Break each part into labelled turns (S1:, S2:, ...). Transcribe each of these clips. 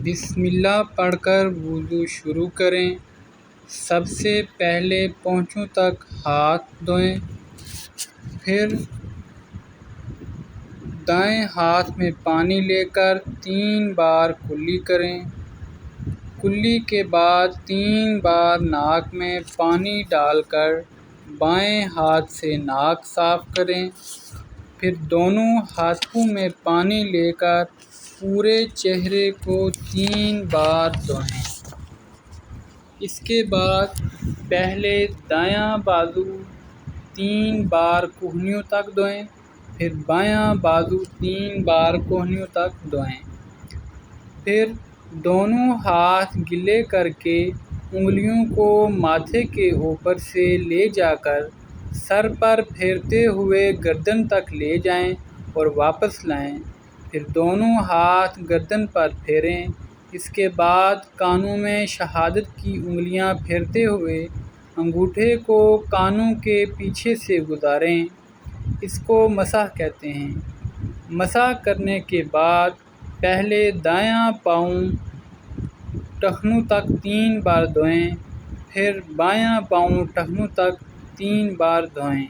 S1: بسم اللہ پڑھ کر وضو شروع کریں۔ سب سے پہلے پونچھوں تک ہاتھ دھوئیں، پھر دائیں ہاتھ میں پانی لے کر 3 بار کلی کریں۔ کلی کے بعد 3 بار ناک میں پانی ڈال کر بائیں ہاتھ سے ناک صاف کریں، پھر دونوں ہاتھوں میں پانی لے کر پورے چہرے کو 3 بار دھوئیں۔ اس کے بعد پہلے دایاں بازو 3 بار کہنیوں تک دھوئیں، پھر بایاں بازو 3 بار کہنیوں تک دھوئیں۔ پھر دونوں ہاتھ گیلے کر کے انگلیوں کو ماتھے کے اوپر سے لے جا کر سر پر پھیرتے ہوئے گردن تک لے جائیں اور واپس لائیں، پھر دونوں ہاتھ گردن پر پھیریں۔ اس کے بعد کانوں میں شہادت کی انگلیاں پھیرتے ہوئے انگوٹھے کو کانوں کے پیچھے سے گزاریں، اس کو مسح کہتے ہیں۔ مسح کرنے کے بعد پہلے دایاں پاؤں ٹخنوں تک 3 بار دھوئیں، پھر بایاں پاؤں ٹخنوں تک 3 بار دھوئیں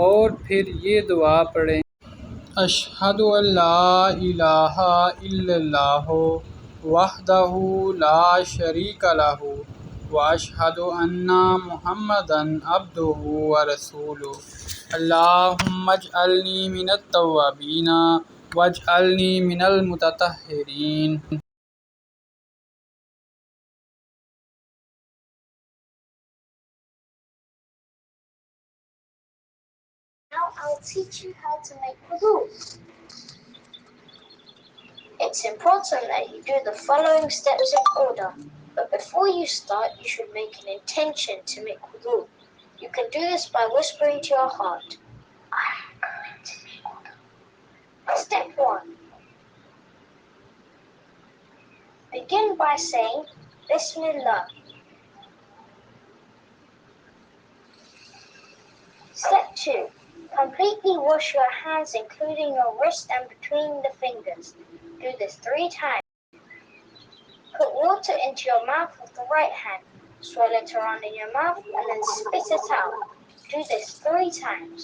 S1: اور پھر یہ دعا پڑھیں: اشہد ان لا الہ الا اللہ وحدہ لا شریک لہ واشہد ان محمدا عبدہ ورسولہ اللہم اجعلنی من التوابین واجعلنی من المتطہرین۔
S2: Now I'll teach you how to make wudu. It's important that you do the following steps in order, but before you start, you should make an intention to make wudu. You can do this by whispering to your heart, I'm going to make wudu. Step 1. Begin by saying, Bismillah. Step 2. Completely wash your hands, including your wrist and between the fingers. Do this 3 times. Put water into your mouth with the right hand. Swirl it around in your mouth and then spit it out. Do this 3 times.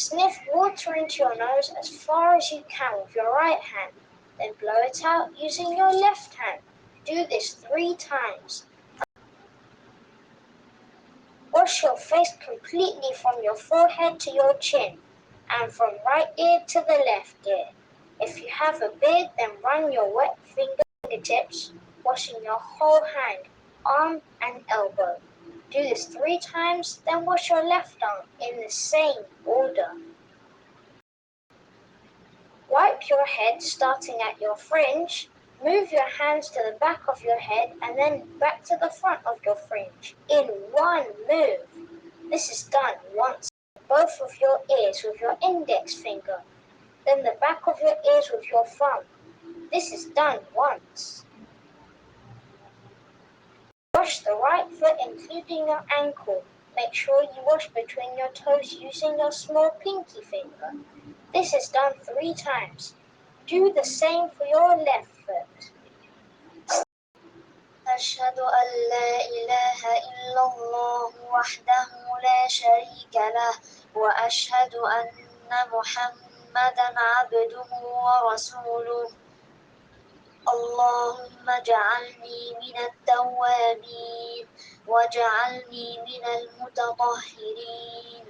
S2: Sniff water into your nose as far as you can with your right hand. Then blow it out using your left hand. Do this 3 times. Wash your face completely from your forehead to your chin and from right ear to the left ear. If you have a beard, then run your wet fingertips, washing your whole hand, arm and elbow. Do this 3 times, then wash your left arm in the same order. Wipe your head starting at your fringe. Move your hands to the back of your head and then back to the front of your fringe in one move. This is done once. Both of your ears with your index finger, then the back of your ears with your thumb. This is done once. Wash the right foot including your ankle. Make sure you wash between your toes using your small pinky finger. This is done 3 times. Do the same for your left foot. أشهد أن لا إله إلا الله وحده لا شريك له وأشهد أن محمدا عبده ورسوله اللهم اجعلني من التوابين واجعلني من المتطهرين